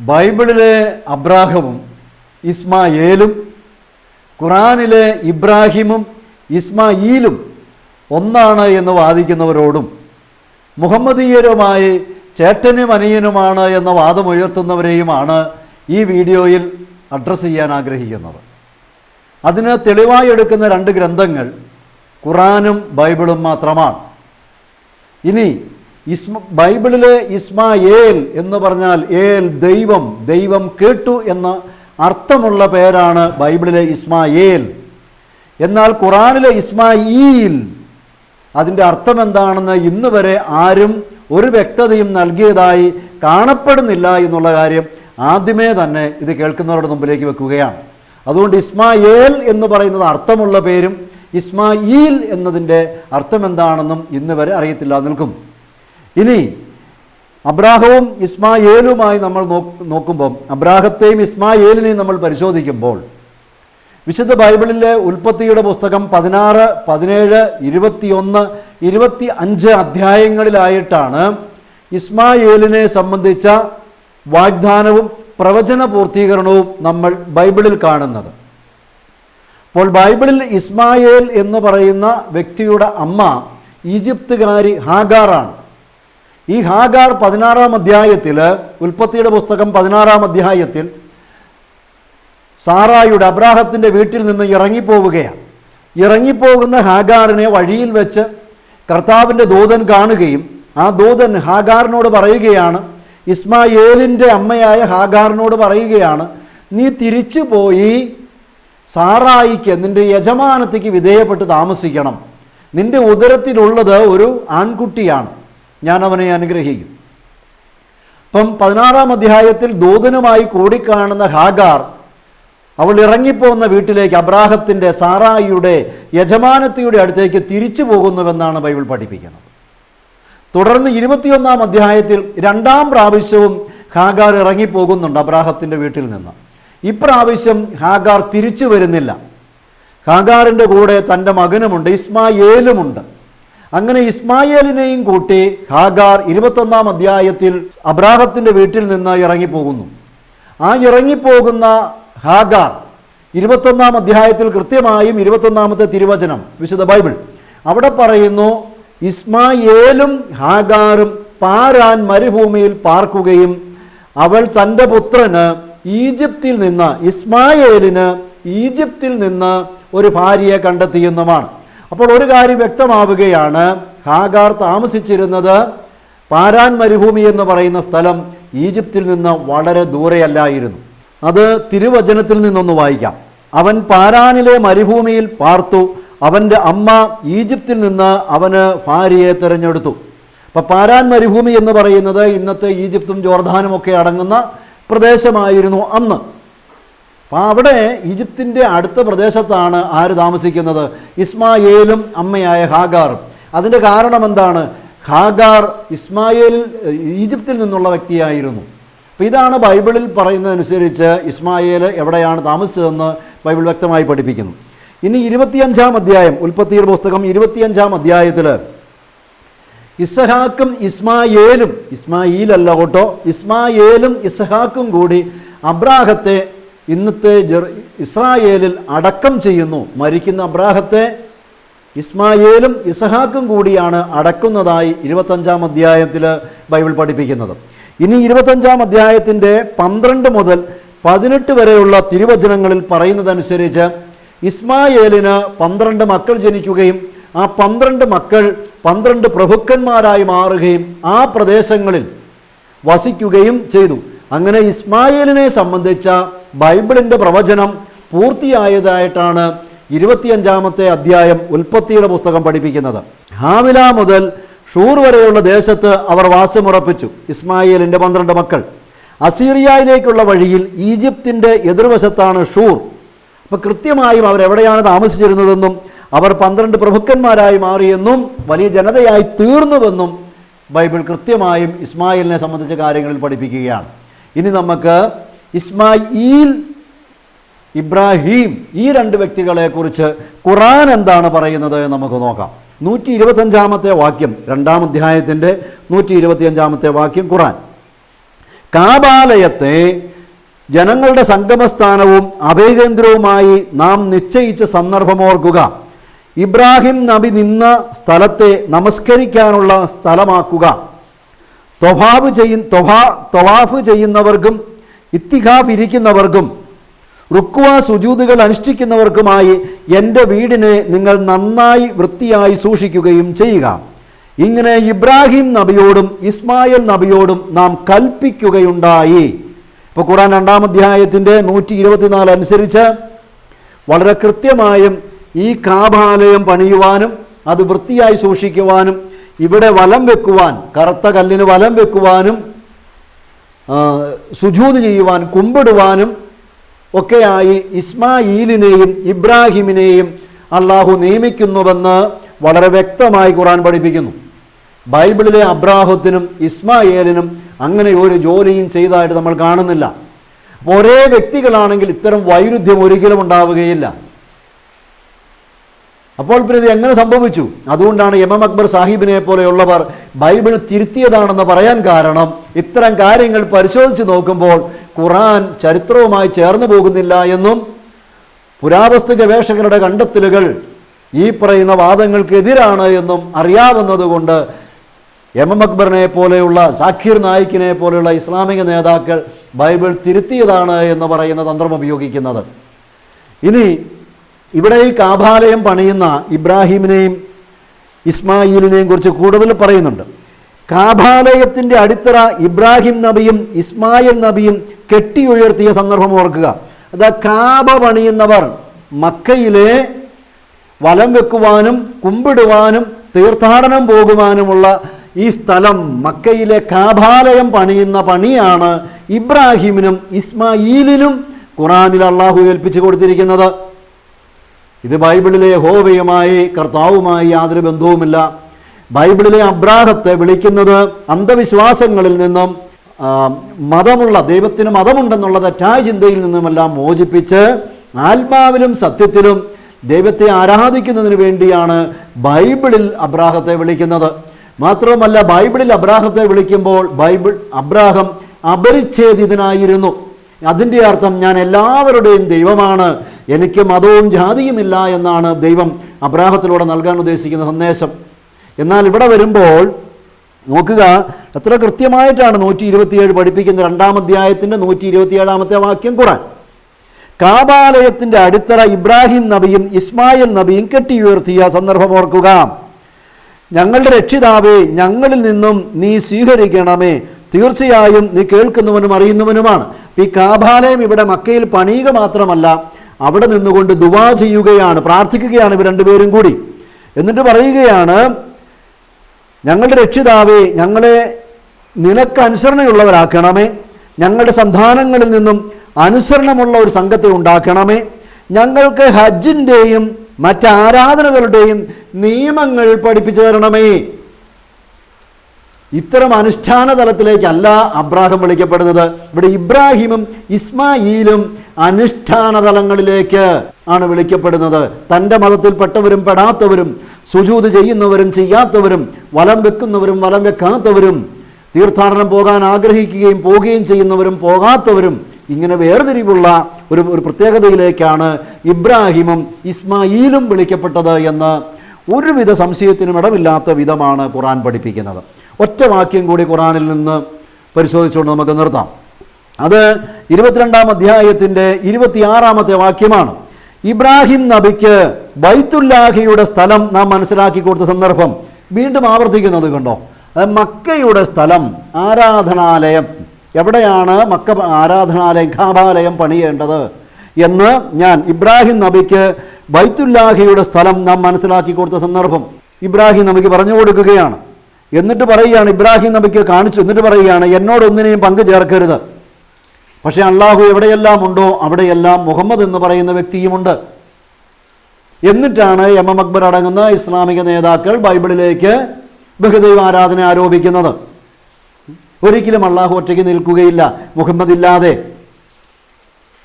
ബൈബിളിലെ അബ്രാഹവും ഇസ്മായേലും ഖുറാനിലെ ഇബ്രാഹിമും ഇസ്മായീലും ഒന്നാണ് എന്ന് വാദിക്കുന്നവരോടും മുഹമ്മദീയരുമായി ചേട്ടനും അനിയനുമാണ് എന്ന വാദമുയർത്തുന്നവരെയുമാണ് ഈ വീഡിയോയിൽ അഡ്രസ്സ് ചെയ്യാൻ ആഗ്രഹിക്കുന്നത്. അതിന് തെളിവായി എടുക്കുന്ന രണ്ട് ഗ്രന്ഥങ്ങൾ ഖുറാനും ബൈബിളും മാത്രമാണ്. ഇനി ബൈബിളിലെ ഇസ്മായേൽ എന്ന് പറഞ്ഞാൽ ദൈവം, ദൈവം കേട്ടു എന്ന അർത്ഥമുള്ള പേരാണ് ബൈബിളിലെ ഇസ്മായേൽ. എന്നാൽ ഖുറാനിലെ ഇസ്മായീൽ അതിൻ്റെ അർത്ഥം എന്താണെന്ന് ഇന്ന് വരെ ആരും ഒരു വ്യക്തതയും നൽകിയതായി കാണപ്പെടുന്നില്ല എന്നുള്ള കാര്യം ആദ്യമേ തന്നെ ഇത് കേൾക്കുന്നവരുടെ മുമ്പിലേക്ക് വെക്കുകയാണ്. അതുകൊണ്ട് ഇസ്മായേൽ എന്ന് പറയുന്നത് അർത്ഥമുള്ള പേരും ഇസ്മായീൽ എന്നതിൻ്റെ അർത്ഥം എന്താണെന്നും ഇന്ന് വരെ അറിയത്തില്ല നിൽക്കുന്നു. ഇനി അബ്രാഹവും ഇസ്മായേലുമായി നമ്മൾ നോക്കുമ്പോൾ അബ്രാഹത്തെയും ഇസ്മായേലിനെയും നമ്മൾ പരിശോധിക്കുമ്പോൾ വിശുദ്ധ ബൈബിളിലെ ഉൽപ്പത്തിയുടെ പുസ്തകം 16, 17, 21, 25 അധ്യായങ്ങളിലായിട്ടാണ് ഇസ്മായേലിനെ സംബന്ധിച്ച വാഗ്ദാനവും പ്രവചന പൂർത്തീകരണവും നമ്മൾ ബൈബിളിൽ കാണുന്നത്. അപ്പോൾ ബൈബിളിൽ ഇസ്മായേൽ എന്ന് പറയുന്ന വ്യക്തിയുടെ അമ്മ ഈജിപ്തുകാരി ഹാഗാറാണ്. ഈ ഹാഗാർ 16-ാം അധ്യായത്തിൽ, ഉൽപ്പത്തിയുടെ പുസ്തകം 16-ാം അധ്യായത്തിൽ സാറായുടെ അബ്രാഹത്തിൻ്റെ വീട്ടിൽ നിന്ന് ഇറങ്ങിപ്പോവുകയാണ്. ഇറങ്ങിപ്പോകുന്ന ഹാഗാറിനെ വഴിയിൽ വെച്ച് കർത്താവിൻ്റെ ദൂതൻ കാണുകയും ആ ദൂതൻ ഹാഗാറിനോട് പറയുകയാണ്, ഇസ്മായേലിൻ്റെ അമ്മയായ ഹാഗാറിനോട് പറയുകയാണ്, നീ തിരിച്ചു പോയി സാറായിക്ക്, നിൻ്റെ യജമാനത്തിക്ക് വിധേയപ്പെട്ട് താമസിക്കണം. നിൻ്റെ ഉദരത്തിലുള്ളത് ഒരു ആൺകുട്ടിയാണ്, ഞാൻ അവനെ അനുഗ്രഹിക്കും. അപ്പം 16-ാം അധ്യായത്തിൽ ദൂതനുമായി കൂടിക്കാണുന്ന ഹാഗാർ അവൾ ഇറങ്ങിപ്പോകുന്ന വീട്ടിലേക്ക് അബ്രാഹത്തിൻ്റെ സാറായിയുടെ യജമാനത്തിയുടെ അടുത്തേക്ക് തിരിച്ചു പോകുന്നുവെന്നാണ് ബൈബിൾ പഠിപ്പിക്കുന്നത്. തുടർന്ന് 21-ാം അധ്യായത്തിൽ 2-ാം പ്രാവശ്യവും ഹാഗാർ ഇറങ്ങിപ്പോകുന്നുണ്ട് അബ്രാഹത്തിൻ്റെ വീട്ടിൽ നിന്ന്. ഇപ്രാവശ്യം ഹാഗാർ തിരിച്ചു വരുന്നില്ല. ഹാഗാറിൻ്റെ കൂടെ തൻ്റെ മകനുമുണ്ട്, ഇസ്മായേലുമുണ്ട്. അങ്ങനെ ഇസ്മായേലിനെയും കൂട്ടി ഹാഗാർ 21-ാം അധ്യായത്തിൽ അബ്രാഹത്തിൻ്റെ വീട്ടിൽ നിന്ന് ഇറങ്ങിപ്പോകുന്നു. ആ ഇറങ്ങിപ്പോകുന്ന ഹാഗാർ 21-ാം അധ്യായത്തിൽ കൃത്യമായും 21-ാമത്തെ തിരുവചനം വിശുദ്ധ ബൈബിൾ അവിടെ പറയുന്നു, ഇസ്മായേലും ഹാഗാറും പാരാൻ മരുഭൂമിയിൽ പാർക്കുകയും അവൾ തൻ്റെ പുത്രന് ഈജിപ്തിൽ നിന്ന്, ഇസ്മായേലിന് ഈജിപ്തിൽ നിന്ന് ഒരു ഭാര്യയെ കണ്ടെത്തിയെന്നുമാണ്. അപ്പോൾ ഒരു കാര്യം വ്യക്തമാവുകയാണ്, ഹാഗാർ താമസിച്ചിരുന്നത് പാരാൻ മരുഭൂമി എന്ന് പറയുന്ന സ്ഥലം ഈജിപ്തിൽ നിന്ന് വളരെ ദൂരെയല്ലായിരുന്നു. അത് തിരുവചനത്തിൽ നിന്നൊന്ന് വായിക്കാം. അവൻ പാരാനിലെ മരുഭൂമിയിൽ പാർത്തു, അവൻ്റെ അമ്മ ഈജിപ്തിൽ നിന്ന് അവന് ഭാര്യയെ തിരഞ്ഞെടുത്തു. അപ്പം പാരാൻ മരുഭൂമി എന്ന് പറയുന്നത് ഇന്നത്തെ ഈജിപ്തും ജോർദാനും ഒക്കെ അടങ്ങുന്ന പ്രദേശമായിരുന്നു അന്ന്. അപ്പം അവിടെ ഈജിപ്തിൻ്റെ അടുത്ത പ്രദേശത്താണ് ആര് താമസിക്കുന്നത്? ഇസ്മായേലും അമ്മയായ ഹാഗാറും. അതിൻ്റെ കാരണം എന്താണ്? ഹാഗാർ ഈജിപ്തിൽ നിന്നുള്ള വ്യക്തിയായിരുന്നു. അപ്പോൾ ഇതാണ് ബൈബിളിൽ പറയുന്നതനുസരിച്ച് ഇസ്മായേൽ എവിടെയാണ് താമസിച്ചതെന്ന് ബൈബിൾ വ്യക്തമായി പഠിപ്പിക്കുന്നു. ഇനി 25-ാം അധ്യായം, ഉൽപ്പത്തിയുടെ പുസ്തകം 25-ാം അധ്യായത്തിൽ ഇസ്ഹാക്കും ഇസ്മായേലും, ഇസ്മായീലല്ല കേട്ടോ, ഇസ്മായേലും ഇസ്ഹാക്കും കൂടി അബ്രാഹത്തെ ഇന്നത്തെ ഇസ്രായേലിൽ അടക്കം ചെയ്യുന്നു. മരിക്കുന്ന അബ്രാഹത്തെ ഇസ്മായേലും ഇസ്ഹാക്കും കൂടിയാണ് അടക്കുന്നതായി 25-ാം അധ്യായത്തിൽ ബൈബിൾ പഠിപ്പിക്കുന്നത്. ഇനി 25-ാം അധ്യായത്തിൻ്റെ 12 മുതൽ 18 വരെയുള്ള തിരുവചനങ്ങളിൽ പറയുന്നതനുസരിച്ച് ഇസ്മായേലിന് 12 മക്കൾ ജനിക്കുകയും ആ 12 മക്കൾ 12 പ്രഭുക്കന്മാരായി മാറുകയും ആ പ്രദേശങ്ങളിൽ വസിക്കുകയും ചെയ്തു. അങ്ങനെ ഇസ്മായേലിനെ സംബന്ധിച്ച ബൈബിളിൻ്റെ പ്രവചനം പൂർത്തിയായതായിട്ടാണ് 25-ാമത്തെ അധ്യായം ഉൽപ്പത്തിയുടെ പുസ്തകം പഠിപ്പിക്കുന്നത്. ഹാവില മുതൽ ഷൂർ വരെയുള്ള ദേശത്ത് അവർ വാസമുറപ്പിച്ചു. ഇസ്മായേലിൻ്റെ 12 മക്കൾ. അസീറിയയിലേക്കുള്ള വഴിയിൽ ഈജിപ്തിൻ്റെ എതിർവശത്താണ് ഷൂർ. അപ്പോൾ കൃത്യമായും അവരെവിടെയാണ് താമസിച്ചിരുന്നതെന്നും അവർ 12 പ്രഭുക്കന്മാരായി മാറിയെന്നും വലിയ ജനതയായി തീർന്നുവെന്നും ബൈബിൾ കൃത്യമായും ഇസ്മായേലിനെ സംബന്ധിച്ച കാര്യങ്ങളിൽ പഠിപ്പിക്കുകയാണ്. ഇനി നമുക്ക് ഇസ്മായീൽ, ഇബ്രാഹിം ഈ 2 വ്യക്തികളെക്കുറിച്ച് ഖുറാൻ എന്താണ് പറയുന്നത് നമുക്ക് നോക്കാം. 125-ാമത്തെ വാക്യം, 2-ാം അധ്യായത്തിൻ്റെ 125-ാമത്തെ വാക്യം ഖുറാൻ. കാബാലയത്തെ ജനങ്ങളുടെ സംഗമസ്ഥാനവും അഭയകേന്ദ്രവുമായി നാം നിശ്ചയിച്ച സന്ദർഭമോർക്കുക. ഇബ്രാഹിം നബി നിന്ന സ്ഥലത്തെ നമസ്കരിക്കാനുള്ള സ്ഥലമാക്കുക. തൊവാഫ് ചെയ്യുന്നവർക്കും ഇത്തിഖാഫ് ഇരിക്കുന്നവർക്കും റുക്വ സുജൂദുകൾ അനുഷ്ഠിക്കുന്നവർക്കുമായി എൻ്റെ വീടിനെ നിങ്ങൾ നന്നായി വൃത്തിയായി സൂക്ഷിക്കുകയും ചെയ്യുക. ഇങ്ങനെ ഇബ്രാഹിം നബിയോടും ഇസ്മായിൽ നബിയോടും നാം കൽപ്പിക്കുകയുണ്ടായി. ഇപ്പോൾ ഖുർആൻ 2-ാം അധ്യായത്തിൻ്റെ 124 അനുസരിച്ച് വളരെ കൃത്യമായും ഈ കാബാലയം പണിയുവാനും അത് വൃത്തിയായി സൂക്ഷിക്കുവാനും ഇവിടെ വലം വെക്കുവാൻ, കറുത്ത കല്ലിന് വലം വെക്കുവാനും സുജൂദ് ചെയ്യുവാൻ, കുമ്പിടുവാനും ഒക്കെയായി ഇസ്മായീലിനെയും ഇബ്രാഹിമിനെയും അള്ളാഹു നിയമിക്കുന്നുവെന്ന് വളരെ വ്യക്തമായി ഖുർആൻ പഠിപ്പിക്കുന്നു. ബൈബിളിലെ അബ്രാഹത്തിനും ഇസ്മായേലിനും അങ്ങനെ ഒരു ജോലിയും ചെയ്തതായിട്ട് നമ്മൾ കാണുന്നില്ല. അപ്പോൾ ഒരേ വ്യക്തികളാണെങ്കിൽ ഇത്തരം വൈരുദ്ധ്യം ഒരിക്കലും ഉണ്ടാവുകയില്ല. അപ്പോൾ പിന്നെ ഇത് എങ്ങനെ സംഭവിച്ചു? അതുകൊണ്ടാണ് എം അക്ബർ സാഹിബിനെ പോലെയുള്ളവർ ബൈബിൾ തിരുത്തിയതാണെന്ന് പറയാൻ കാരണം, ഇത്തരം കാര്യങ്ങൾ പരിശോധിച്ച് നോക്കുമ്പോൾ ഖുർആൻ ചരിത്രവുമായി ചേർന്ന് പോകുന്നില്ല എന്നും പുരാവസ്തു ഗവേഷകരുടെ കണ്ടെത്തലുകൾ ഈ പറയുന്ന വാദങ്ങൾക്കെതിരാണ് എന്നും അറിയാവുന്നതുകൊണ്ട് എം അക്ബറിനെ പോലെയുള്ള സാഖിർ നായിക്കിനെ പോലെയുള്ള ഇസ്ലാമിക നേതാക്കൾ ബൈബിൾ തിരുത്തിയതാണ് എന്ന് പറയുന്ന തന്ത്രം ഉപയോഗിക്കുന്നത്. ഇനി ഇവിടെ ഈ കാബാലയം പണിയുന്ന ഇബ്രാഹിമിനെയും ഇസ്മായിലിനെയും കുറിച്ച് കൂടുതൽ പറയുന്നുണ്ട്. കാബാലയത്തിൻ്റെ അടിത്തറ ഇബ്രാഹിം നബിയും ഇസ്മായിൽ നബിയും കെട്ടിയുയർത്തിയ സന്ദർഭം ഓർക്കുക. അതാ കാബ പണിയുന്നവർ മക്കയിലെ വലം വെക്കുവാനും കുമ്പിടുവാനും തീർത്ഥാടനം പോകുവാനുമുള്ള ഈ സ്ഥലം, മക്കയിലെ കാബാലയം പണിയുന്ന പണിയാണ് ഇബ്രാഹിമിനും ഇസ്മായിലിനും ഖുർആനിൽ അള്ളാഹു ഏൽപ്പിച്ചു കൊടുത്തിരിക്കുന്നത്. ഇത് ബൈബിളിലെ യഹോവയുമായി, കർത്താവുമായി യാതൊരു ബന്ധവുമില്ല. ബൈബിളിലെ അബ്രാഹത്തെ വിളിക്കുന്നത് അന്ധവിശ്വാസങ്ങളിൽ നിന്നും മതമുള്ള, ദൈവത്തിന് മതമുണ്ടെന്നുള്ള തെറ്റായ ചിന്തയിൽ നിന്നുമെല്ലാം മോചിപ്പിച്ച് ആത്മാവിലും സത്യത്തിലും ദൈവത്തെ ആരാധിക്കുന്നതിന് വേണ്ടിയാണ് ബൈബിളിൽ അബ്രാഹത്തെ വിളിക്കുന്നത്. മാത്രമല്ല, ബൈബിളിൽ അബ്രാഹത്തെ വിളിക്കുമ്പോൾ അബ്രാഹം അപരിച്ഛേദിതനായിരുന്നു. അതിൻ്റെ അർത്ഥം ഞാൻ എല്ലാവരുടെയും ദൈവമാണ്, എനിക്ക് മതവും ജാതിയുമില്ല എന്നാണ് ദൈവം അബ്രാഹത്തിലൂടെ നൽകാൻ ഉദ്ദേശിക്കുന്ന സന്ദേശം. എന്നാൽ ഇവിടെ വരുമ്പോൾ നോക്കുക, എത്ര കൃത്യമായിട്ടാണ് 127 പഠിപ്പിക്കുന്നത്. 2-ാം അധ്യായത്തിൻ്റെ 127-ാമത്തെ വാക്യം ഖുർആൻ. കാബാലയത്തിൻ്റെ അടിത്തറ ഇബ്രാഹിം നബിയും ഇസ്മായിൽ നബിയും കെട്ടിയുയർത്തിയ സന്ദർഭം ഓർക്കുക. ഞങ്ങളുടെ രക്ഷിതാവേ, ഞങ്ങളിൽ നിന്നും നീ സ്വീകരിക്കണമേ, തീർച്ചയായും നീ കേൾക്കുന്നവനും അറിയുന്നവനുമാണ്. ഈ കാബാലയം ഇവിടെ മക്കയിൽ പണിയുക മാത്രമല്ല, അവിടെ നിന്നുകൊണ്ട് ദുആ ചെയ്യുകയാണ്, പ്രാർത്ഥിക്കുകയാണ് ഇവർ രണ്ടുപേരും കൂടി. എന്നിട്ട് പറയുകയാണ്, ഞങ്ങളുടെ രക്ഷിതാവേ, ഞങ്ങളെ നിനക്ക് അനുസരണയുള്ളവരാക്കണമേ, ഞങ്ങളുടെ സന്താനങ്ങളിൽ നിന്നും അനുസരണമുള്ള ഒരു സംഘത്തെ ഉണ്ടാക്കണമേ, ഞങ്ങൾക്ക് ഹജ്ജിൻ്റെയും മറ്റാരാധനകളുടെയും നിയമങ്ങൾ പഠിപ്പിച്ചു തരണമേ. ഇത്തരം അനുഷ്ഠാന തലത്തിലേക്കല്ല അബ്രാഹം വിളിക്കപ്പെടുന്നത്. ഇവിടെ ഇബ്രാഹിമും ഇസ്മായിലും അനുഷ്ഠാന തലങ്ങളിലേക്ക് ആണ് വിളിക്കപ്പെടുന്നത്. തൻ്റെ മതത്തിൽപ്പെട്ടവരും പെടാത്തവരും, സുജൂദ് ചെയ്യുന്നവരും ചെയ്യാത്തവരും, വലം വെക്കുന്നവരും വലം വെക്കാത്തവരും, തീർത്ഥാടനം പോകാൻ ആഗ്രഹിക്കുകയും പോവുകയും ചെയ്യുന്നവരും പോകാത്തവരും, ഇങ്ങനെ വേർതിരിവുള്ള ഒരു പ്രത്യേകതയിലേക്കാണ് ഇബ്രാഹിമും ഇസ്മായിലും വിളിക്കപ്പെട്ടത് എന്ന് ഒരുവിധ സംശയത്തിനും ഇടമില്ലാത്ത വിധമാണ് ഖുർആൻ പഠിപ്പിക്കുന്നത്. ഒറ്റ വാക്യം കൂടി ഖുർആനിൽ നിന്ന് പരിശോധിച്ചുകൊണ്ട് നമുക്ക് നിർത്താം. അത് 22-ാം അധ്യായത്തിൻ്റെ 26-ാമത്തെ വാക്യമാണ്. ഇബ്രാഹിം നബിക്ക് ബൈത്തുല്ലാഹിയുടെ സ്ഥലം നാം മനസ്സിലാക്കി കൊടുത്ത സന്ദർഭം വീണ്ടും ആവർത്തിക്കുന്നത് കണ്ടോ. അത് മക്കയുടെ സ്ഥലം, ആരാധനാലയം, എവിടെയാണ് മക്ക ആരാധനാലയം, കാബാലയം പണിയേണ്ടത് എന്ന് ഇബ്രാഹിം നബിക്ക് ബൈത്തുല്ലാഹിയുടെ സ്ഥലം നാം മനസ്സിലാക്കി കൊടുത്ത സന്ദർഭം ഇബ്രാഹിം നബിക്ക് പറഞ്ഞു കൊടുക്കുകയാണ്. എന്നിട്ട് പറയുകയാണ്, ഇബ്രാഹിം നബിക്ക് കാണിച്ചു, എന്നിട്ട് പറയുകയാണ്, എന്നോടൊന്നിനെയും പങ്കു ചേർക്കരുത്. പക്ഷേ അള്ളാഹു എവിടെയെല്ലാം ഉണ്ടോ അവിടെയെല്ലാം മുഹമ്മദ് എന്ന് പറയുന്ന വ്യക്തിയുമുണ്ട്. എന്നിട്ടാണ് എം അക്ബർ അടങ്ങുന്ന ഇസ്ലാമിക നേതാക്കൾ ബൈബിളിലേക്ക് ബഹുദൈവ ആരാധന ആരോപിക്കുന്നത്. ഒരിക്കലും അള്ളാഹു ഒറ്റയ്ക്ക് നിൽക്കുകയില്ല മുഹമ്മദ് ഇല്ലാതെ.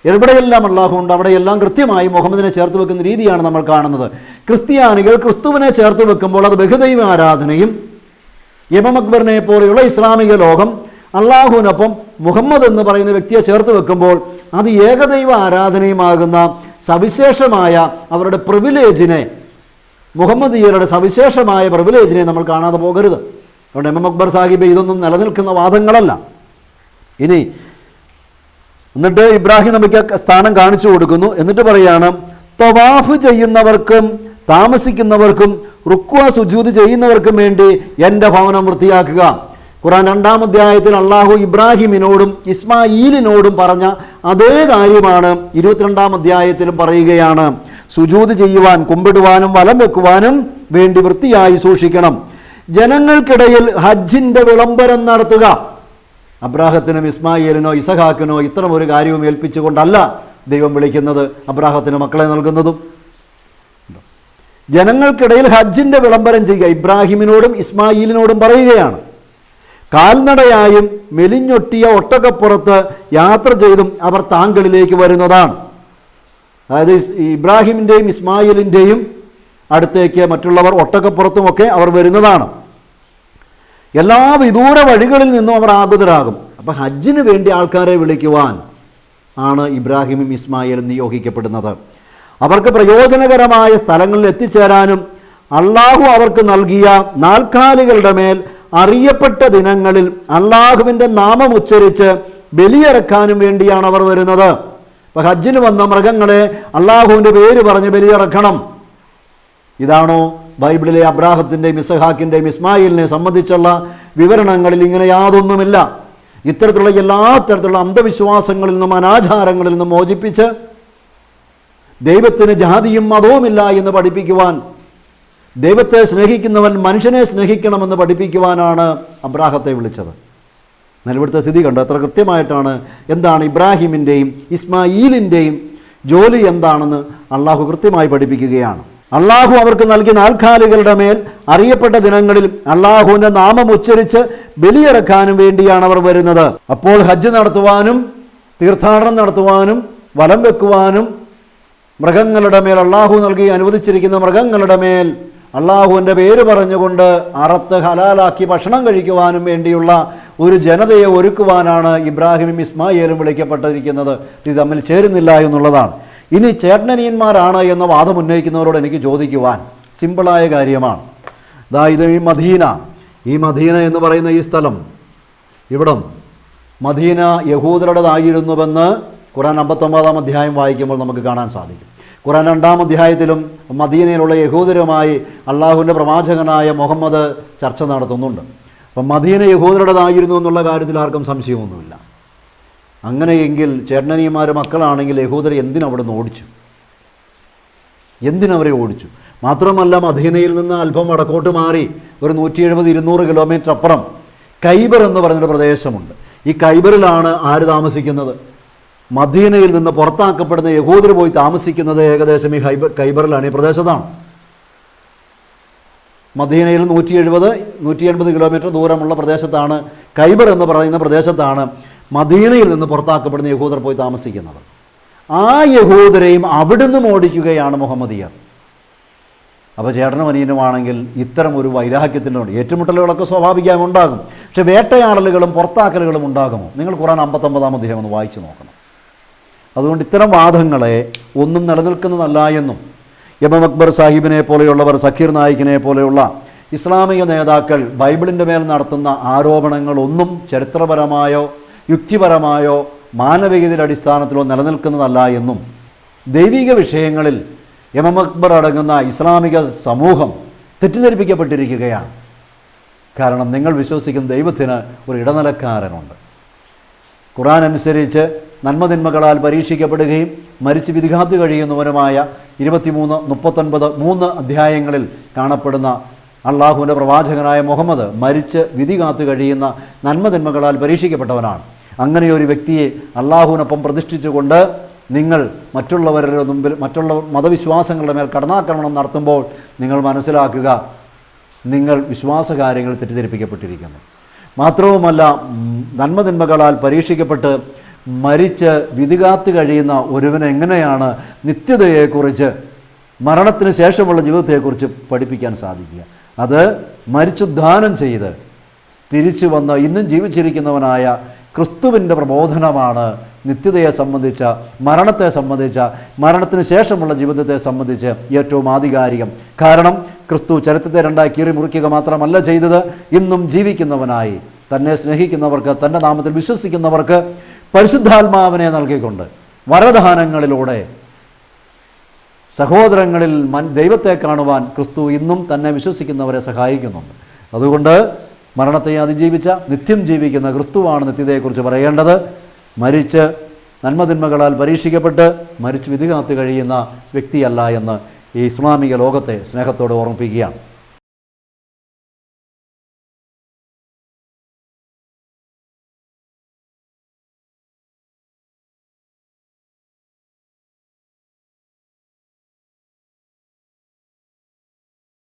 എവിടെയെല്ലാം അള്ളാഹു ഉണ്ട് അവിടെയെല്ലാം കൃത്യമായി മുഹമ്മദിനെ ചേർത്ത് വെക്കുന്ന രീതിയാണ് നമ്മൾ കാണുന്നത്. ക്രിസ്ത്യാനികൾ ക്രിസ്തുവിനെ ചേർത്ത് വെക്കുമ്പോൾ അത് ബഹുദൈവ ആരാധനയും, എം അക്ബറിനെ പോലെയുള്ള ഇസ്ലാമിക ലോകം അള്ളാഹുവിനൊപ്പം മുഹമ്മദ് എന്ന് പറയുന്ന വ്യക്തിയെ ചേർത്ത് വെക്കുമ്പോൾ അത് ഏകദൈവ ആരാധനയുമാകുന്ന സവിശേഷമായ അവരുടെ പ്രിവിലേജിനെ, മുഹമ്മദീയരുടെ സവിശേഷമായ പ്രിവിലേജിനെ നമ്മൾ കാണാതെ പോകരുത്. അതുകൊണ്ട് എം എം അക്ബർ സാഹിബ് ഇതൊന്നും നിലനിൽക്കുന്ന വാദങ്ങളല്ല. ഇനി എന്നിട്ട് ഇബ്രാഹിം നബിക്ക് സ്ഥാനം കാണിച്ചു കൊടുക്കുന്നു. എന്നിട്ട് പറയാണ്, തവാഫ് ചെയ്യുന്നവർക്കും താമസിക്കുന്നവർക്കും റുക്വ സുജൂദ് ചെയ്യുന്നവർക്കും വേണ്ടി എൻ്റെ ഭവനം വൃത്തിയാക്കുക. ഖുർആൻ 2-ാം അധ്യായത്തിൽ അള്ളാഹു ഇബ്രാഹിമിനോടും ഇസ്മായിലിനോടും പറഞ്ഞ അതേ കാര്യമാണ് 22-ാം അധ്യായത്തിലും പറയുകയാണ്. സുജൂദ് ചെയ്യുവാൻ, കുമ്പിടുവാനും വലം വെക്കുവാനും വേണ്ടി വൃത്തിയായി സൂക്ഷിക്കണം. ജനങ്ങൾക്കിടയിൽ ഹജ്ജിൻ്റെ വിളംബരം നടത്തുക. അബ്രാഹത്തിനും ഇസ്മായിലിനോ ഇസഹാക്കിനോ ഇത്തരം ഒരു കാര്യവും ഏൽപ്പിച്ചുകൊണ്ടല്ല ദൈവം വിളിക്കുന്നത്, അബ്രാഹത്തിന് മക്കളെ നൽകുന്നതും. ജനങ്ങൾക്കിടയിൽ ഹജ്ജിൻ്റെ വിളംബരം ചെയ്യുക ഇബ്രാഹിമിനോടും ഇസ്മായിലിനോടും പറയുകയാണ്. കാൽനടയായും മെലിഞ്ഞൊട്ടിയ ഒട്ടകപ്പുറത്ത് യാത്ര ചെയ്തും അവർ താങ്കളിലേക്ക് വരുന്നതാണ്. അതായത് ഇബ്രാഹിമിൻ്റെയും ഇസ്മായിലിൻ്റെയും അടുത്തേക്ക് മറ്റുള്ളവർ ഒട്ടകപ്പുറത്തുമൊക്കെ അവർ വരുന്നതാണ്. എല്ലാ വിദൂര വഴികളിൽ നിന്നും അവർ ആഗതരാകും. അപ്പം ഹജ്ജിന് വേണ്ടി ആൾക്കാരെ വിളിക്കുവാൻ ആണ് ഇബ്രാഹിമും ഇസ്മായിലും നിയോഗിക്കപ്പെടുന്നത്. അവർക്ക് പ്രയോജനകരമായ സ്ഥലങ്ങളിൽ എത്തിച്ചേരാനും അള്ളാഹു അവർക്ക് നൽകിയ നാൽക്കാലികളുടെ മേൽ അറിയപ്പെട്ട ദിനങ്ങളിൽ അള്ളാഹുവിൻ്റെ നാമം ഉച്ചരിച്ച് ബലിയിറക്കാനും വേണ്ടിയാണ് അവർ വരുന്നത്. അപ്പം ഹജ്ജിന് വന്ന മൃഗങ്ങളെ അള്ളാഹുവിൻ്റെ പേര് പറഞ്ഞ് ബലിയിറക്കണം. ഇതാണോ ബൈബിളിലെ അബ്രാഹത്തിൻ്റെയും ഇസഹാക്കിൻ്റെയും ഇസ്മായിലിനെ സംബന്ധിച്ചുള്ള വിവരണങ്ങളിൽ ഇങ്ങനെ യാതൊന്നുമില്ല. ഇത്തരത്തിലുള്ള എല്ലാ തരത്തിലുള്ള അന്ധവിശ്വാസങ്ങളിൽ നിന്നും അനാചാരങ്ങളിൽ നിന്നും മോചിപ്പിച്ച് ദൈവത്തിന് ജാതിയും മതവുമില്ല എന്ന് പഠിപ്പിക്കുവാൻ, ദൈവത്തെ സ്നേഹിക്കുന്നവൻ മനുഷ്യനെ സ്നേഹിക്കണമെന്ന് പഠിപ്പിക്കുവാനാണ് അബ്രാഹത്തെ വിളിച്ചത്. എന്നാൽ ഇവിടുത്തെ സ്ഥിതി കണ്ടോ, എത്ര കൃത്യമായിട്ടാണ് എന്താണ് ഇബ്രാഹിമിൻ്റെയും ഇസ്മായിലിൻ്റെയും ജോലി എന്താണെന്ന് അള്ളാഹു കൃത്യമായി പഠിപ്പിക്കുകയാണ്. അള്ളാഹു അവർക്ക് നൽകിയ നാൽക്കാലികളുടെ മേൽ അറിയപ്പെട്ട ദിനങ്ങളിൽ അള്ളാഹുവിൻ്റെ നാമം ഉച്ചരിച്ച് ബലിയിറക്കാനും വേണ്ടിയാണ് അവർ വരുന്നത്. അപ്പോൾ ഹജ്ജ് നടത്തുവാനും തീർത്ഥാടനം നടത്തുവാനും വലം വെക്കുവാനും മൃഗങ്ങളുടെ മേൽ അള്ളാഹു നൽകി അനുവദിച്ചിരിക്കുന്ന മൃഗങ്ങളുടെ മേൽ അള്ളാഹുവിൻ്റെ പേര് പറഞ്ഞുകൊണ്ട് അറത്ത് ഹലാലാക്കി ഭക്ഷണം കഴിക്കുവാനും വേണ്ടിയുള്ള ഒരു ജനതയെ ഒരുക്കുവാനാണ് ഇബ്രാഹിമും ഇസ്മായിലും വിളിക്കപ്പെട്ടിരിക്കുന്നത്. ഇത് തമ്മിൽ ചേരുന്നില്ല എന്നുള്ളതാണ്. ഇനി ചേട്ടനനിയന്മാരാണ് എന്ന വാദം ഉന്നയിക്കുന്നവരോട് എനിക്ക് ചോദിക്കുവാൻ സിമ്പിളായ കാര്യമാണ്. ഇത് ഈ മദീന എന്ന് പറയുന്ന ഈ സ്ഥലം, ഇവിടം മദീന യഹൂദരുടേതായിരുന്നുവെന്ന് ഖുർആൻ 59-ാം അധ്യായം വായിക്കുമ്പോൾ നമുക്ക് കാണാൻ സാധിക്കും. ഖുർആൻ 2-ാം അധ്യായത്തിലും മദീനയിലുള്ള യഹൂദരുമായി അള്ളാഹുവിൻ്റെ പ്രവാചകനായ മുഹമ്മദ് ചർച്ച നടത്തുന്നുണ്ട്. അപ്പം മദീന യഹൂദരുടേതായിരുന്നു എന്നുള്ള കാര്യത്തിൽ ആർക്കും സംശയമൊന്നുമില്ല. അങ്ങനെയെങ്കിൽ ചേട്ടനനിയന്മാർ മക്കളാണെങ്കിൽ യഹൂദരെ എന്തിനവിടുന്ന് ഓടിച്ചു? എന്തിനവരെ ഓടിച്ചു? മാത്രമല്ല, മദീനയിൽ നിന്ന് അല്പം വടക്കോട്ട് മാറി ഒരു 170-200 കിലോമീറ്റർ അപ്പുറം ഖൈബർ എന്ന് പറഞ്ഞൊരു പ്രദേശമുണ്ട്. ഈ ഖൈബറിലാണ് ആര് താമസിക്കുന്നത്? മദീനയിൽ നിന്ന് പുറത്താക്കപ്പെടുന്ന യഹൂദർ പോയി താമസിക്കുന്നത് ഏകദേശം ഈ ഖൈബറിലാണ്, ഈ പ്രദേശത്താണ്. മദീനയിൽ 170-180 കിലോമീറ്റർ ദൂരമുള്ള പ്രദേശത്താണ്, ഖൈബർ എന്ന് പറയുന്ന പ്രദേശത്താണ് മദീനയിൽ നിന്ന് പുറത്താക്കപ്പെടുന്ന യഹൂദർ പോയി താമസിക്കുന്നത്. ആ യഹൂദരെയും അവിടുന്ന് ഓടിക്കുകയാണ് മുഹമ്മദിയർ. അപ്പോൾ ചേട്ടനും അനിയനുമാണെങ്കിൽ ഇത്തരം ഒരു വൈരാഗ്യത്തിനുണ്ട്. ഏറ്റുമുട്ടലുകളൊക്കെ സ്വാഭാവികമായി ഉണ്ടാകും. പക്ഷെ വേട്ടയാടലുകളും പുറത്താക്കലുകളും ഉണ്ടാകുമോ? നിങ്ങൾ ഖുർആൻ 59-ാം അധ്യായം ഒന്ന് വായിച്ചു നോക്കണം. അതുകൊണ്ട് ഇത്തരം വാദങ്ങളെ ഒന്നും നിലനിൽക്കുന്നതല്ല എന്നും എം എം അക്ബർ സാഹിബിനെ പോലെയുള്ളവർ, സക്കീർ നായിക്കിനെ പോലെയുള്ള ഇസ്ലാമിക നേതാക്കൾ ബൈബിളിൻ്റെ മേൽ നടത്തുന്ന ആരോപണങ്ങളൊന്നും ചരിത്രപരമായോ യുക്തിപരമായോ മാനവികതയുടെ അടിസ്ഥാനത്തിലോ നിലനിൽക്കുന്നതല്ല എന്നും ദൈവിക വിഷയങ്ങളിൽ എം എം അക്ബർ അടങ്ങുന്ന ഇസ്ലാമിക സമൂഹം തെറ്റിദ്ധരിപ്പിക്കപ്പെട്ടിരിക്കുകയാണ്. കാരണം നിങ്ങൾ വിശ്വസിക്കുന്ന ദൈവത്തിന് ഒരു ഇടനിലക്കാരനുണ്ട്. ഖുർആൻ അനുസരിച്ച് നന്മതിന്മകളാൽ പരീക്ഷിക്കപ്പെടുകയും മരിച്ച് വിധികാത്തു കഴിയുന്നവനുമായ 23, 39, 3 അധ്യായങ്ങളിൽ കാണപ്പെടുന്ന അള്ളാഹുവിൻ്റെ പ്രവാചകനായ മുഹമ്മദ് മരിച്ച് വിധി കാത്തു കഴിയുന്ന നന്മതിന്മകളാൽ പരീക്ഷിക്കപ്പെട്ടവനാണ്. അങ്ങനെയൊരു വ്യക്തിയെ അള്ളാഹുവിനൊപ്പം പ്രതിഷ്ഠിച്ചുകൊണ്ട് നിങ്ങൾ മറ്റുള്ളവരുടെ മുമ്പിൽ മറ്റുള്ള മതവിശ്വാസങ്ങളുടെ മേൽ കടന്നാക്രമണം നടത്തുമ്പോൾ നിങ്ങൾ മനസ്സിലാക്കുക, നിങ്ങൾ വിശ്വാസകാര്യങ്ങളിൽ തെറ്റിദ്ധരിപ്പിക്കപ്പെട്ടിരിക്കുന്നു. മാത്രവുമല്ല, നന്മതിന്മകളാൽ പരീക്ഷിക്കപ്പെട്ട് മരിച്ച് വിധികാത്ത് കഴിയുന്ന ഒരുവന് എങ്ങനെയാണ് നിത്യതയെക്കുറിച്ച്, മരണത്തിന് ശേഷമുള്ള ജീവിതത്തെക്കുറിച്ച് പഠിപ്പിക്കാൻ സാധിക്കുക? അത് മരിച്ചുദ്ധാനം ചെയ്ത് തിരിച്ചു വന്ന് ഇന്നും ജീവിച്ചിരിക്കുന്നവനായ ക്രിസ്തുവിൻ്റെ പ്രബോധനമാണ് നിത്യതയെ സംബന്ധിച്ച, മരണത്തെ സംബന്ധിച്ച, മരണത്തിന് ശേഷമുള്ള ജീവിതത്തെ സംബന്ധിച്ച് ഏറ്റവും ആധികാരികം. കാരണം ക്രിസ്തു ചരിത്രത്തെ രണ്ടായി കീറി മുറിക്കുക മാത്രമല്ല ചെയ്തത്, ഇന്നും ജീവിക്കുന്നവനായി തന്നെ സ്നേഹിക്കുന്നവർക്ക്, തൻ്റെ നാമത്തിൽ വിശ്വസിക്കുന്നവർക്ക് പരിശുദ്ധാത്മാവിനെ നൽകിക്കൊണ്ട് വരദാനങ്ങളിലൂടെ സഹോദരങ്ങളിൽ ദൈവത്തെ കാണുവാൻ ക്രിസ്തു ഇന്നും തന്നെ വിശ്വസിക്കുന്നവരെ സഹായിക്കുന്നുണ്ട്. അതുകൊണ്ട് മരണത്തെ അതിജീവിച്ച നിത്യം ജീവിക്കുന്ന ക്രിസ്തുവാണ് നിത്യതയെക്കുറിച്ച് പറയേണ്ടത്. മരിച്ച് നന്മതിന്മകളാൽ പരീക്ഷിക്കപ്പെട്ട് മരിച്ച് വിധി കാത്തു കഴിയുന്ന വ്യക്തിയല്ല എന്ന് ഈ ഇസ്ലാമിക ലോകത്തെ സ്നേഹത്തോടെ ഓർമ്മിപ്പിക്കുകയാണ്.